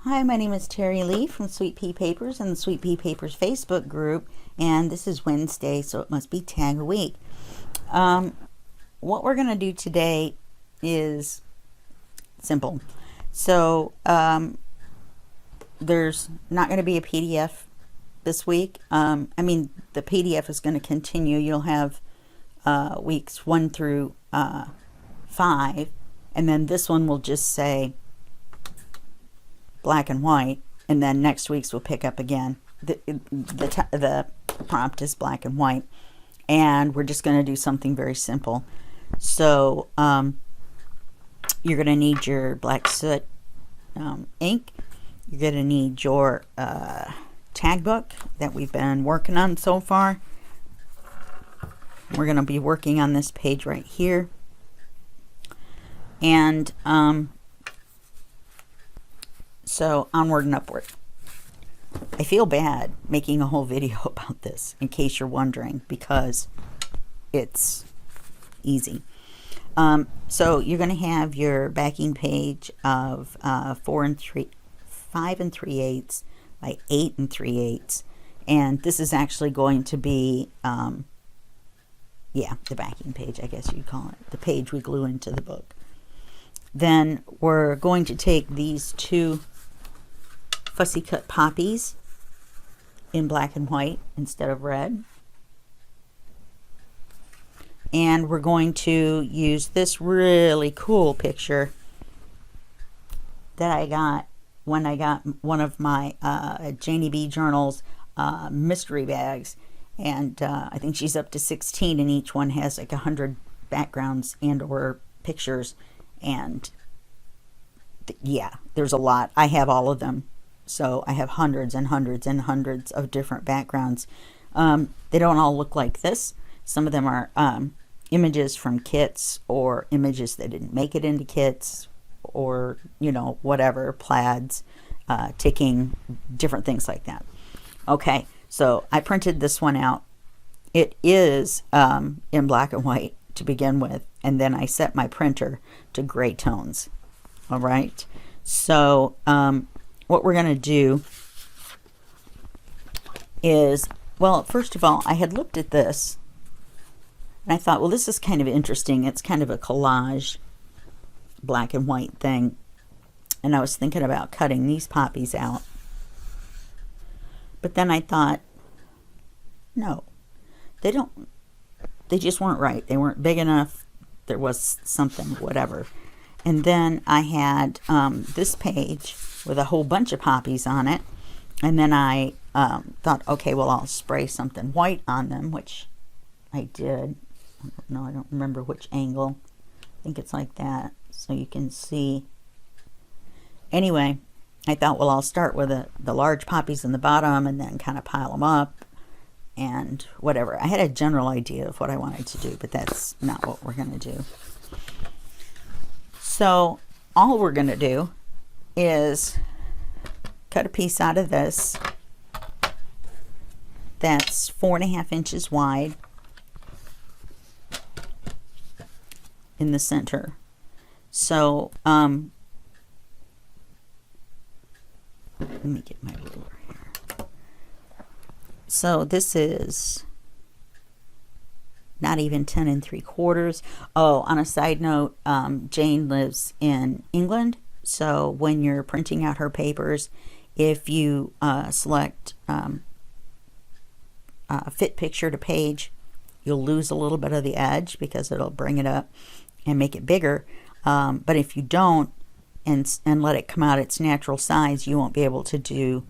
Hi, my name is Terry Lee from Sweet Pea Papers and the Sweet Pea Papers Facebook group, and this is Wednesday, so it must be tag a week. What we're going to do today is simple. So there's not going to be a PDF this week. I mean, the PDF is going to continue. You'll have weeks 1 through 5, and then this one will just say black and white, and then next week's will pick up again. The prompt is black and white, and we're just going to do something very simple. So you're going to need your black soot ink. You're going to need your tag book that we've been working on so far. We're going to be working on this page right here, and so onward and upward. I feel bad making a whole video about this, in case you're wondering, because it's easy. So you're going to have your backing page of 5 3/8 by 8 3/8, and this is actually going to be yeah, the backing page, I guess you'd call it, the page we glue into the book. Then we're going to take these two fussy cut poppies in black and white instead of red, and we're going to use this really cool picture that I got when I got one of my JaneyBJournals mystery bags, and I think she's up to 16, and each one has like 100 backgrounds and or pictures, and yeah, there's a lot. I have all of them. So I have hundreds and hundreds and hundreds of different backgrounds. They don't all look like this. Some of them are images from kits, or images that didn't make it into kits, or, you know, whatever, plaids, ticking, different things like that. Okay, so I printed this one out. It is in black and white to begin with, and then I set my printer to gray tones. All right, so what we're going to do is, well, first of all, I had looked at this and I thought, well, this is kind of interesting. It's kind of a collage black and white thing, and I was thinking about cutting these poppies out, but then I thought, no, they just weren't right. They weren't big enough. There was something, whatever. And then I had this page with a whole bunch of poppies on it, and then I thought, okay, well, I'll spray something white on them, which I did. No, I don't remember which angle. I think it's like that, so you can see. Anyway, I thought, well, I'll start with the large poppies in the bottom and then kind of pile them up and whatever. I had a general idea of what I wanted to do, but that's not what we're going to do. So all we're going to do is cut a piece out of this that's 4.5 inches wide in the center. So let me get my ruler here. So this is not even 10 3/4. Oh, on a side note, Jane lives in England, so when you're printing out her papers, if you select fit picture to page, you'll lose a little bit of the edge because it'll bring it up and make it bigger. But if you don't and let it come out its natural size, you won't be able to do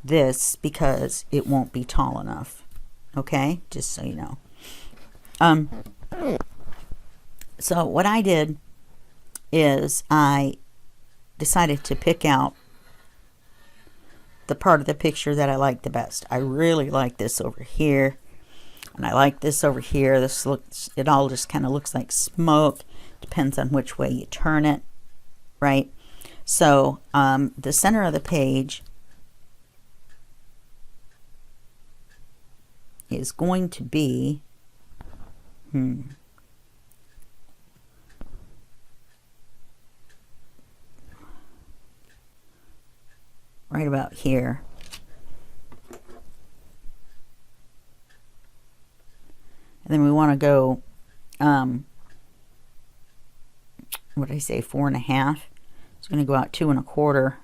this because it won't be tall enough. Okay, just so you know. So what I did is I decided to pick out the part of the picture that I like the best. I really like this over here, and I like this over here. This looks, it all just kind of looks like smoke. Depends on which way you turn it, right? So the center of the page is going to be right about here. And then we want to go, what did I say, 4.5. It's going to go out 2 1/4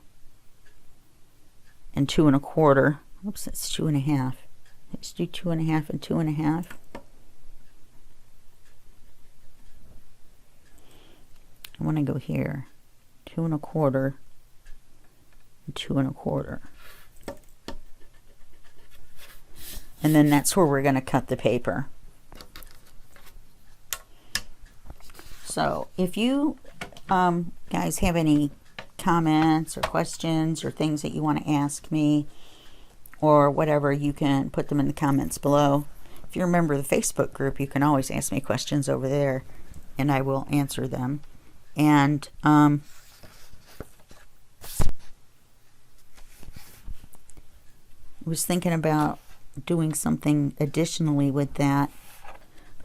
and 2 1/4. Oops, that's 2.5. Let's do 2.5 and 2.5. I want to go here, 2 1/4 and 2 1/4. And then that's where we're going to cut the paper. So if you guys have any comments or questions or things that you want to ask me or whatever, you can put them in the comments below. If you're a member of the Facebook group, you can always ask me questions over there and I will answer them. And I was thinking about doing something additionally with that,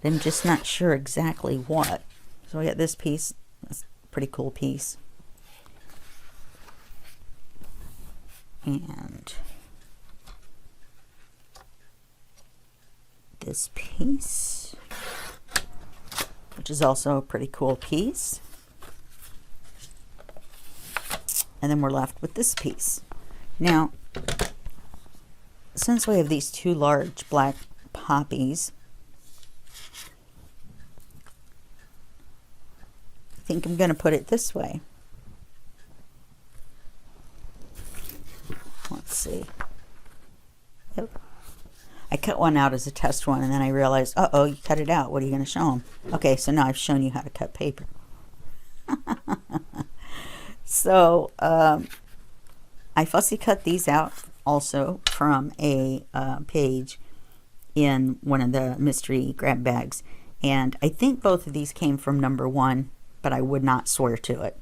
but I'm just not sure exactly what. So I got this piece. That's a pretty cool piece. And this piece, which is also a pretty cool piece. And then we're left with this piece. Now, since we have these 2 large black poppies, I think I'm going to put it this way. Let's see. Yep. I cut one out as a test one, and then I realized, uh-oh, you cut it out. What are you going to show them? Okay, so now I've shown you how to cut paper. So, I fussy cut these out also from a page in one of the mystery grab bags. And I think both of these came from number 1, but I would not swear to it.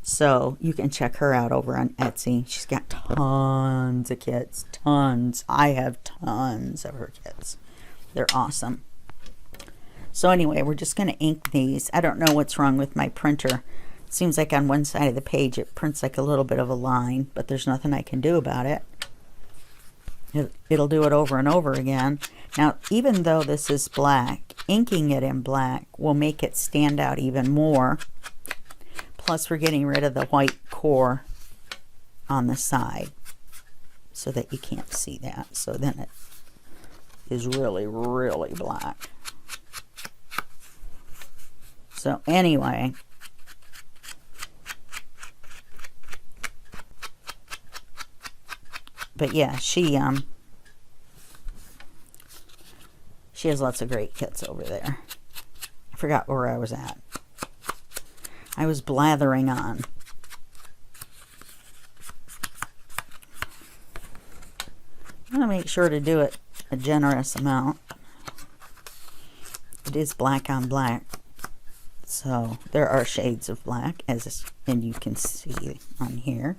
So you can check her out over on Etsy. She's got tons of kits, tons. I have tons of her kits. They're awesome. So anyway, we're just going to ink these. I don't know what's wrong with my printer. It seems like on one side of the page it prints like a little bit of a line, but there's nothing I can do about it. It'll do it over and over again. Now, even though this is black, inking it in black will make it stand out even more. Plus, we're getting rid of the white core on the side so that you can't see that. So then it is really, really black. So anyway, but yeah, she has lots of great kits over there. I forgot where I was at. I was blathering on. I'm going to make sure to do it a generous amount. It is black on black. So there are shades of black, and you can see on here.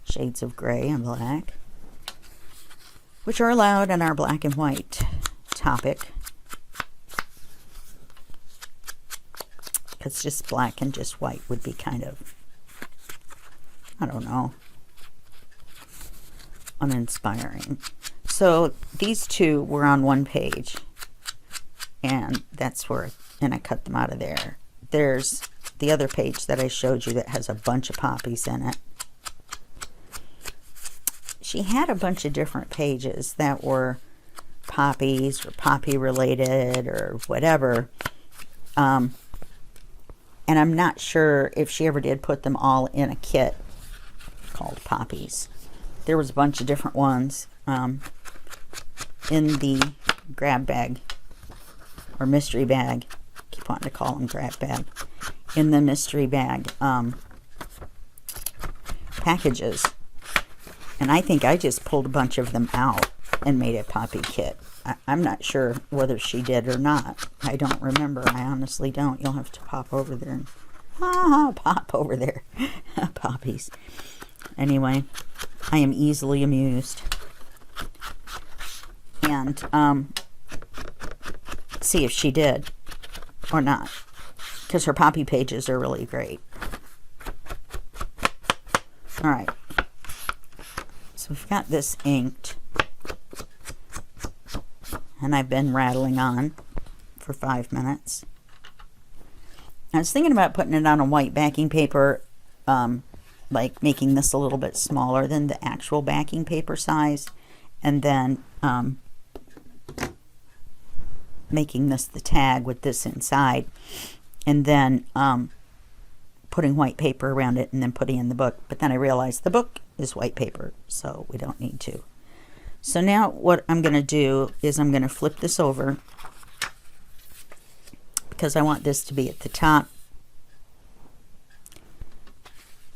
Shades of gray and black, which are allowed in our black and white topic. Because just black and just white would be kind of, I don't know, uninspiring. So these 2 were on one page, and that's where, and I cut them out of there. There's the other page that I showed you that has a bunch of poppies in it. She had a bunch of different pages that were poppies or poppy related or whatever. And I'm not sure if she ever did put them all in a kit called poppies. There was a bunch of different ones in the grab bag or mystery bag. I keep wanting to call them grab bag. In the mystery bag packages. And I think I just pulled a bunch of them out and made a poppy kit. I'm not sure whether she did or not. I don't remember. I honestly don't. You'll have to pop over there and pop over there. Poppies. Anyway, I am easily amused. And see if she did or not, because her poppy pages are really great. All right. So we've got this inked, and I've been rattling on for 5 minutes. I was thinking about putting it on a white backing paper, like making this a little bit smaller than the actual backing paper size, and then making this the tag with this inside, and then putting white paper around it and then putting in the book. But then I realized the book is white paper, so we don't need to. So now what I'm going to do is I'm going to flip this over, because I want this to be at the top.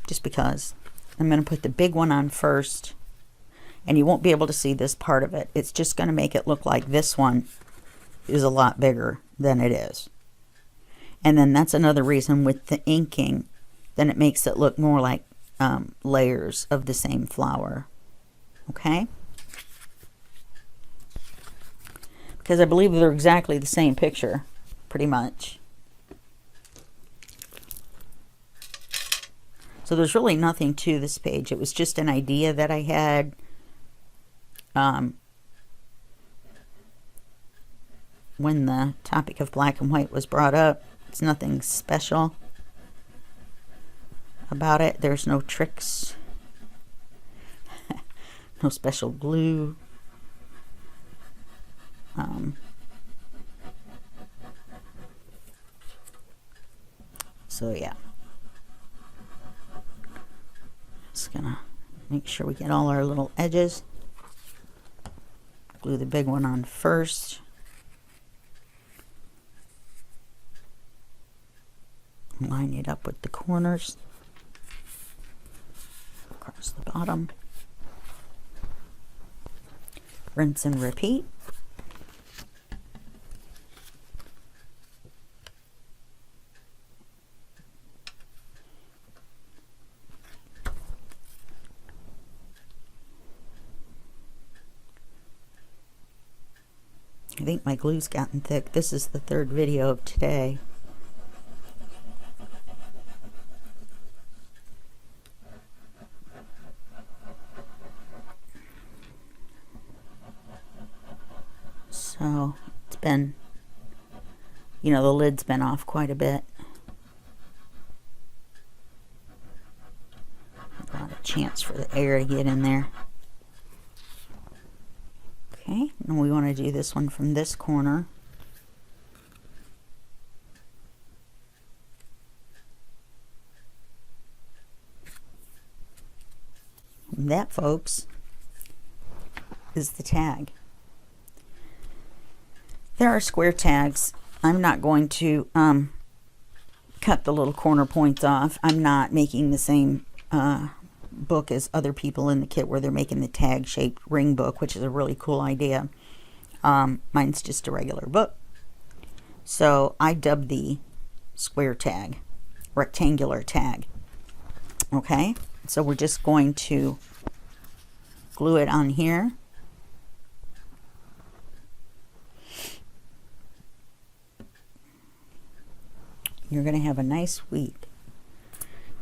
Just because. I'm going to put the big one on first, and you won't be able to see this part of it. It's just going to make it look like this one is a lot bigger than it is. And then that's another reason with the inking, then it makes it look more like layers of the same flower. Okay? Because I believe they're exactly the same picture, pretty much. So there's really nothing to this page. It was just an idea that I had. When the topic of black and white was brought up. It's nothing special about it. There's no tricks. No special glue. So yeah. Just gonna make sure we get all our little edges. Glue the big one on first. Line it up with the corners across the bottom. Rinse and repeat. I think my glue's gotten thick. This is the third video of today. So it's been, you know, the lid's been off quite a bit. A lot of chance for the air to get in there. Okay, and we want to do this one from this corner. And that, folks, is the tag. There are square tags. I'm not going to cut the little corner points off. I'm not making the same book as other people in the kit where they're making the tag shaped ring book, which is a really cool idea. Mine's just a regular book. So I dubbed the square tag, rectangular tag. Okay, so we're just going to glue it on here. You're going to have a nice week.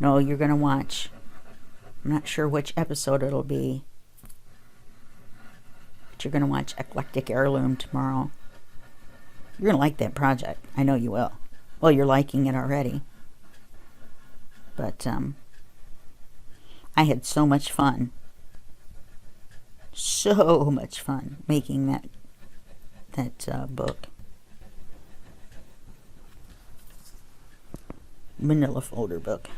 No, you're going to watch. I'm not sure which episode it'll be. But you're going to watch Eclectic Heirloom tomorrow. You're going to like that project. I know you will. Well, you're liking it already. But I had so much fun. So much fun making that book. Manila folder book.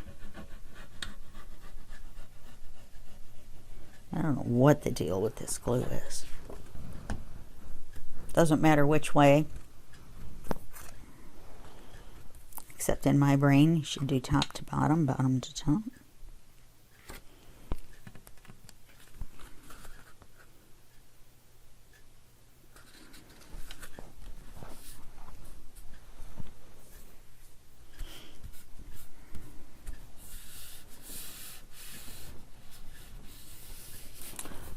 I don't know what the deal with this glue is. Doesn't matter which way. Except in my brain, you should do top to bottom, bottom to top.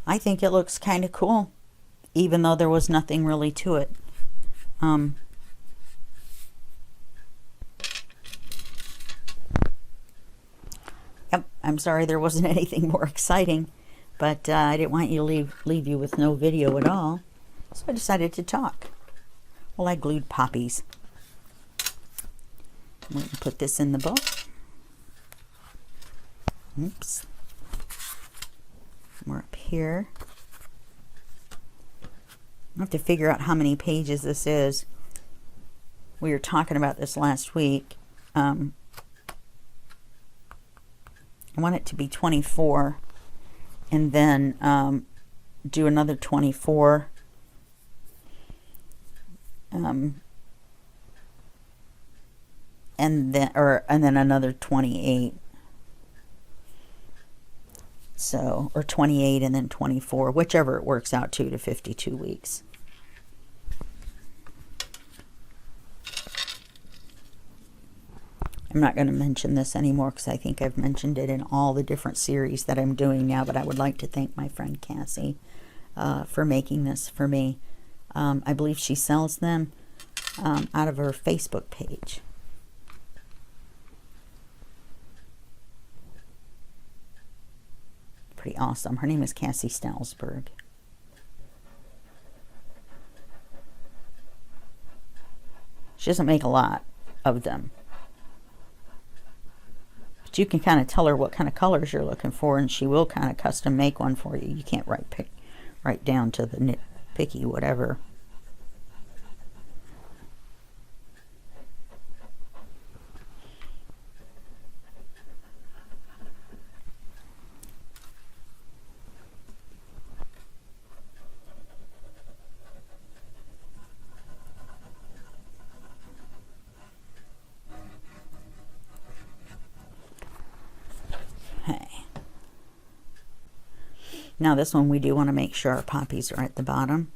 I think it looks kind of cool, even though there was nothing really to it. Yep, I'm sorry there wasn't anything more exciting. but I didn't want you to leave you with no video at all, so I decided to talk. Well, I glued poppies. I'm going to put this in the book. Oops. We're up here. I have to figure out how many pages this is. We were talking about this last week. I want it to be 24, and then do another 24. And then another 28. So, or 28 and then 24, whichever it works out to 52 weeks. I'm not going to mention this anymore because I think I've mentioned it in all the different series that I'm doing now, but I would like to thank my friend Cassie for making this for me. I believe she sells them out of her Facebook page. Pretty awesome. Her name is Cassie Stelsberg. She doesn't make a lot of them, but you can kind of tell her what kind of colors you're looking for, and she will kind of custom make one for you. You can't write down to the nitpicky whatever. Now this one we do want to make sure our poppies are at the bottom.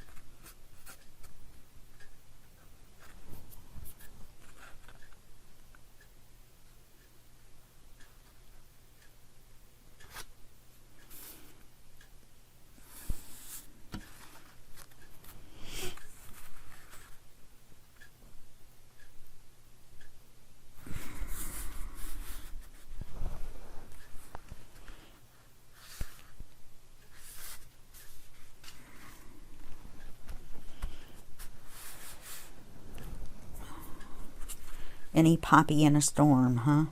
Any poppy in a storm, huh?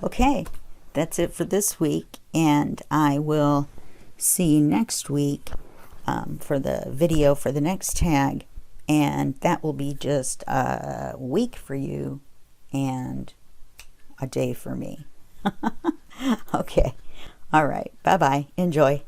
Okay, that's it for this week, and I will see you next week for the video for the next tag, and that will be just a week for you and a day for me. Okay, all right, bye-bye, enjoy.